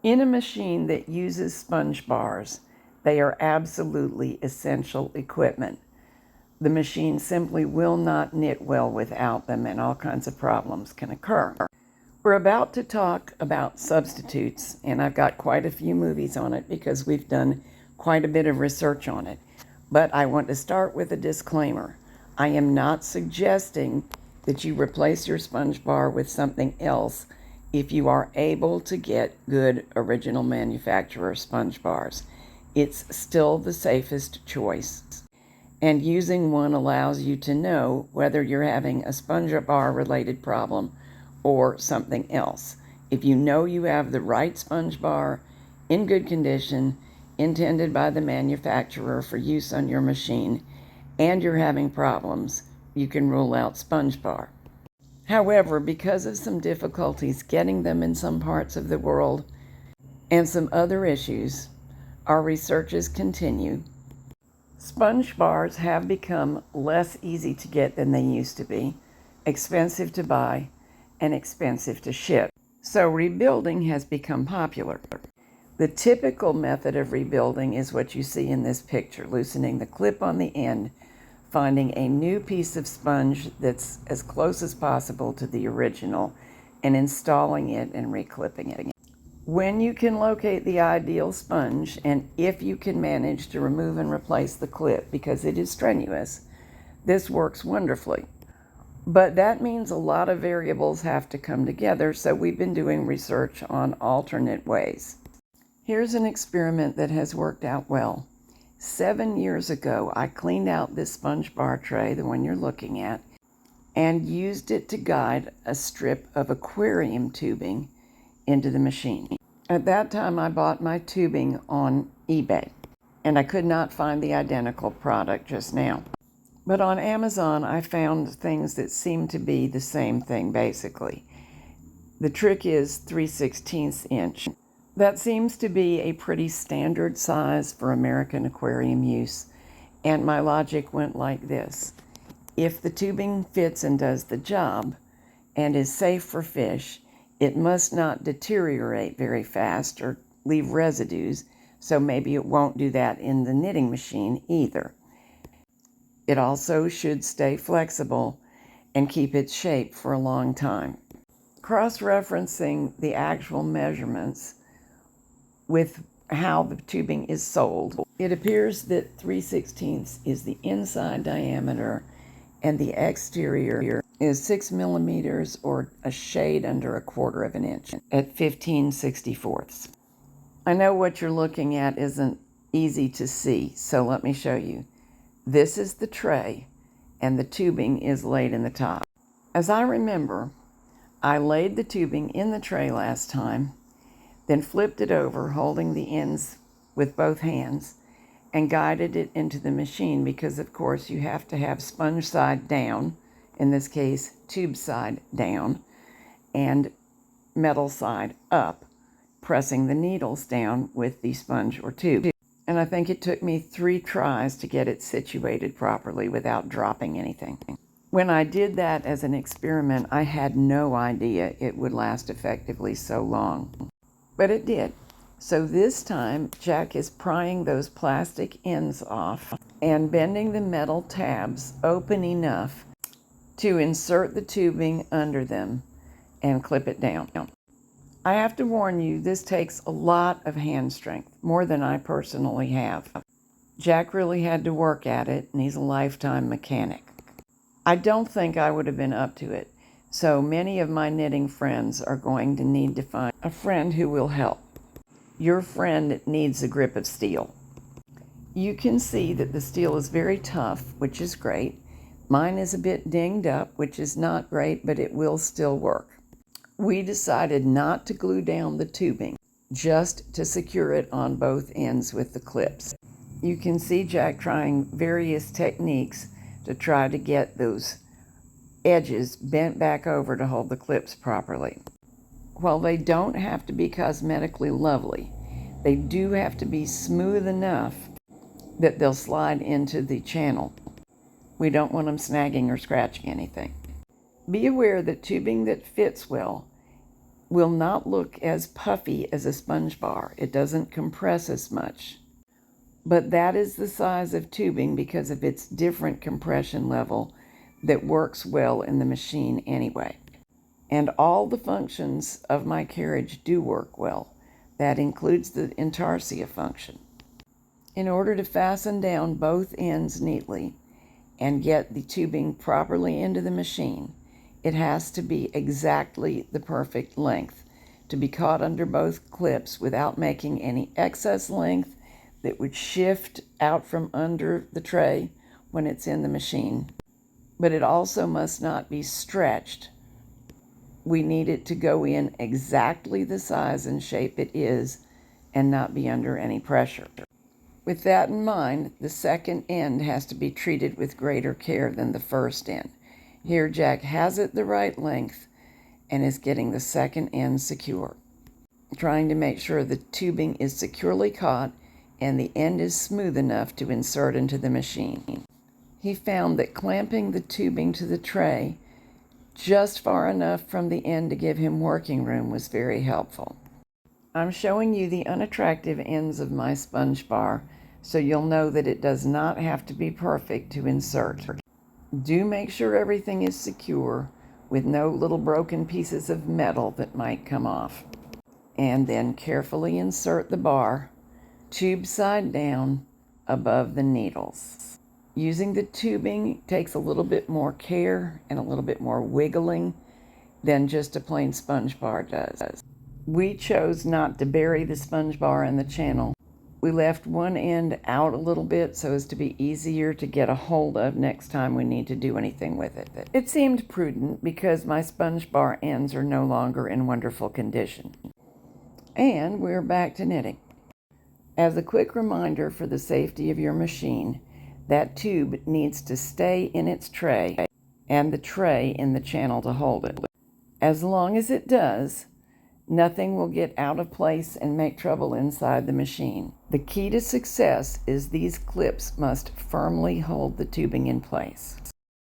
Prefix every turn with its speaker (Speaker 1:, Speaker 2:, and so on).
Speaker 1: In a machine that uses sponge bars, they are absolutely essential equipment. The machine simply will not knit well without them, and all kinds of problems can occur. We're about to talk about substitutes, and I've got quite a few movies on it because we've done quite a bit of research on it. But I want to start with a disclaimer. I am not suggesting that you replace your sponge bar with something else if you are able to get good original manufacturer sponge bars. It's still the safest choice. And using one allows you to know whether you're having a sponge bar related problem or something else. If you know you have the right sponge bar in good condition, intended by the manufacturer for use on your machine, and you're having problems, you can rule out sponge bar. However, because of some difficulties getting them in some parts of the world and some other issues, our researches continue. Sponge bars have become less easy to get than they used to be, expensive to buy, and expensive to ship. So rebuilding has become popular. The typical method of rebuilding is what you see in this picture, loosening the clip on the end, finding a new piece of sponge that's as close as possible to the original, and installing it and reclipping it. When you can locate the ideal sponge, and if you can manage to remove and replace the clip, because it is strenuous, this works wonderfully. But that means a lot of variables have to come together, so we've been doing research on alternate ways. Here's an experiment that has worked out well. 7 years ago, I cleaned out this sponge bar tray, the one you're looking at, and used it to guide a strip of aquarium tubing into the machine. At that time, I bought my tubing on eBay, and I could not find the identical product just now. But on Amazon, I found things that seem to be the same thing, basically. The trick is 3/16 inch. That seems to be a pretty standard size for American aquarium use, and my logic went like this. If the tubing fits and does the job and is safe for fish, it must not deteriorate very fast or leave residues, so maybe it won't do that in the knitting machine either. It also should stay flexible and keep its shape for a long time. Cross-referencing the actual measurements with how the tubing is sold, it appears that 3/16 is the inside diameter and the exterior is 6 millimeters or a shade under 1/4 of an inch at 15/64. I know what you're looking at isn't easy to see, so let me show you. This is the tray, and the tubing is laid in the top. As I remember, I laid the tubing in the tray last time, then flipped it over, holding the ends with both hands, and guided it into the machine because, of course, you have to have sponge side down, in this case, tube side down, and metal side up, pressing the needles down with the sponge or tube. And I think it took me 3 tries to get it situated properly without dropping anything. When I did that as an experiment, I had no idea it would last effectively so long. But it did. So this time, Jack is prying those plastic ends off and bending the metal tabs open enough to insert the tubing under them and clip it down. I have to warn you, this takes a lot of hand strength, more than I personally have. Jack really had to work at it, and he's a lifetime mechanic. I don't think I would have been up to it, so many of my knitting friends are going to need to find a friend who will help. Your friend needs a grip of steel. You can see that the steel is very tough, which is great. Mine is a bit dinged up, which is not great, but it will still work. We decided not to glue down the tubing, just to secure it on both ends with the clips. You can see Jack trying various techniques to try to get those edges bent back over to hold the clips properly. While they don't have to be cosmetically lovely, they do have to be smooth enough that they'll slide into the channel. We don't want them snagging or scratching anything. Be aware that tubing that fits well will not look as puffy as a sponge bar. It doesn't compress as much. But that is the size of tubing because of its different compression level that works well in the machine anyway. And all the functions of my carriage do work well. That includes the intarsia function. In order to fasten down both ends neatly and get the tubing properly into the machine, it has to be exactly the perfect length to be caught under both clips without making any excess length that would shift out from under the tray when it's in the machine. But it also must not be stretched. We need it to go in exactly the size and shape it is and not be under any pressure. With that in mind, the second end has to be treated with greater care than the first end. Here, Jack has it the right length and is getting the second end secure, trying to make sure the tubing is securely caught and the end is smooth enough to insert into the machine. He found that clamping the tubing to the tray just far enough from the end to give him working room was very helpful. I'm showing you the unattractive ends of my sponge bar so you'll know that it does not have to be perfect to insert. Do make sure everything is secure with no little broken pieces of metal that might come off. And then carefully insert the bar, tube side down, above the needles. Using the tubing takes a little bit more care and a little bit more wiggling than just a plain sponge bar does. We chose not to bury the sponge bar in the channel. We left one end out a little bit so as to be easier to get a hold of next time we need to do anything with it. It seemed prudent because my sponge bar ends are no longer in wonderful condition. And we're back to knitting. As a quick reminder for the safety of your machine, that tube needs to stay in its tray and the tray in the channel to hold it. As long as it does, nothing will get out of place and make trouble inside the machine. The key to success is these clips must firmly hold the tubing in place.